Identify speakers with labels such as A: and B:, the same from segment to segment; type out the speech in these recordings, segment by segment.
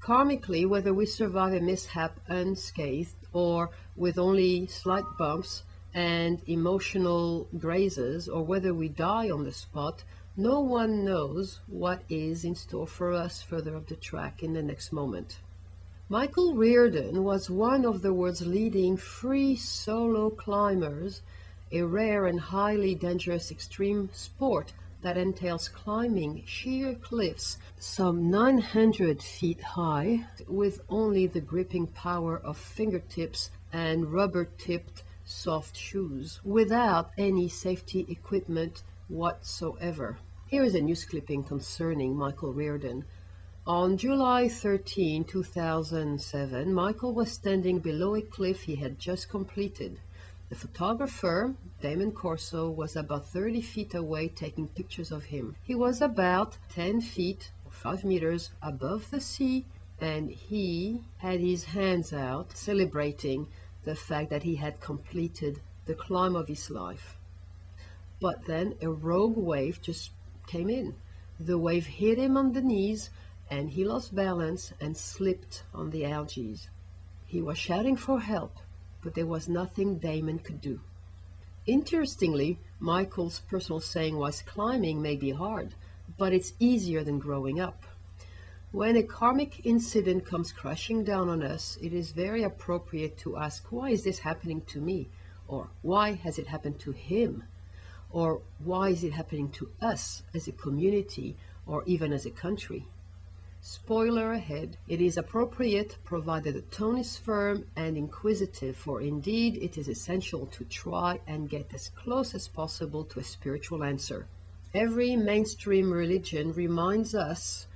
A: Karmically, whether we survive a mishap unscathed or with only slight bumps and emotional grazes, or whether we die on the spot, no one knows what is in store for us further up the track in the next moment. Michael Reardon was one of the world's leading free solo climbers, a rare and highly dangerous extreme sport that entails climbing sheer cliffs some 900 feet high with only the gripping power of fingertips and rubber-tipped soft shoes, without any safety equipment whatsoever. Here is a news clipping concerning Michael Reardon. On July 13, 2007, Michael was standing below a cliff he had just completed. The photographer, Damon Corso, was about 30 feet away taking pictures of him. He was about 10 feet, or 5 meters, above the sea, and he had his hands out, celebrating the fact that he had completed the climb of his life. But then a rogue wave just came in. The wave hit him on the knees, and he lost balance and slipped on the algae. He was shouting for help, but there was nothing Damon could do. Interestingly, Michael's personal saying was, climbing may be hard, but it's easier than growing up. When a karmic incident comes crashing down on us, it is very appropriate to ask, why is this happening to me? Or why has it happened to him? Or why is it happening to us as a community or even as a country? Spoiler ahead, it is appropriate provided the tone is firm and inquisitive, for indeed it is essential to try and get as close as possible to a spiritual answer. Every mainstream religion reminds us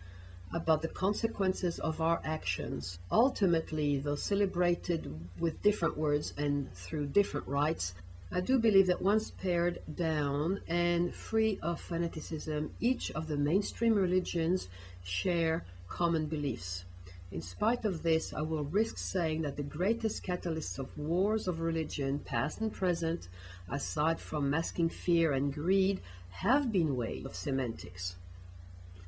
A: about the consequences of our actions, ultimately though celebrated with different words and through different rites. I do believe that once pared down and free of fanaticism, each of the mainstream religions share common beliefs. In spite of this, I will risk saying that the greatest catalysts of wars of religion, past and present, aside from masking fear and greed, have been ways of semantics.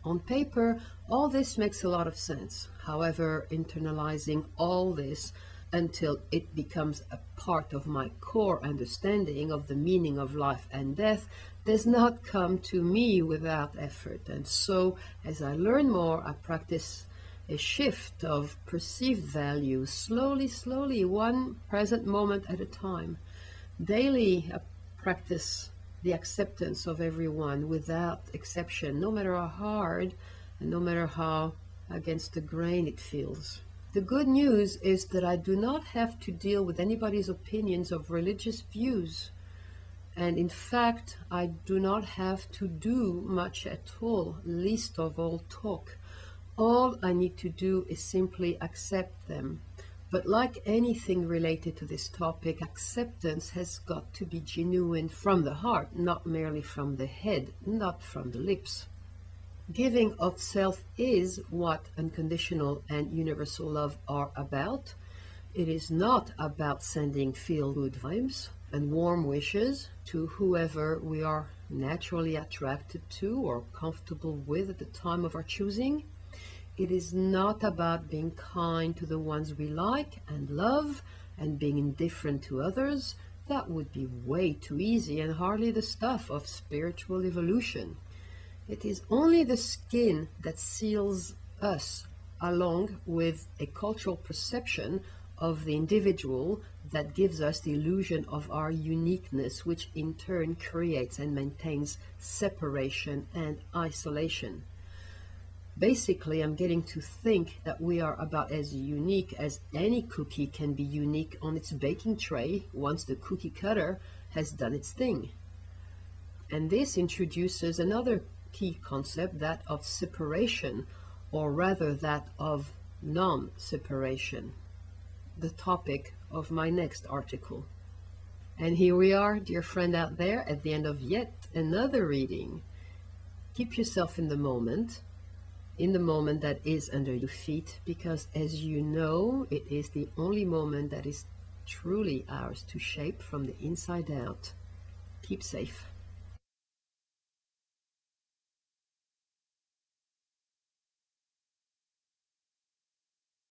A: On paper, all this makes a lot of sense. However, internalizing all this until it becomes a part of my core understanding of the meaning of life and death does not come to me without effort. And so, as I learn more, I practice a shift of perceived value, slowly, one present moment at a time. Daily, I practice the acceptance of everyone without exception, no matter how hard and no matter how against the grain it feels. The good news is that I do not have to deal with anybody's opinions of religious views. And in fact, I do not have to do much at all, least of all talk. All I need to do is simply accept them. But like anything related to this topic, acceptance has got to be genuine from the heart, not merely from the head, not from the lips. Giving of self is what unconditional and universal love are about. It is not about sending feel-good vibes and warm wishes to whoever we are naturally attracted to or comfortable with at the time of our choosing. It is not about being kind to the ones we like and love and being indifferent to others. That would be way too easy and hardly the stuff of spiritual evolution. It is only the skin that seals us, along with a cultural perception of the individual that gives us the illusion of our uniqueness, which in turn creates and maintains separation and isolation. Basically, I'm getting to think that we are about as unique as any cookie can be unique on its baking tray once the cookie cutter has done its thing. And this introduces another key concept, that of separation, or rather that of non-separation, the topic of my next article. And here we are, dear friend out there, at the end of yet another reading. Keep yourself in the moment that is under your feet, because as you know, it is the only moment that is truly ours to shape from the inside out. Keep safe.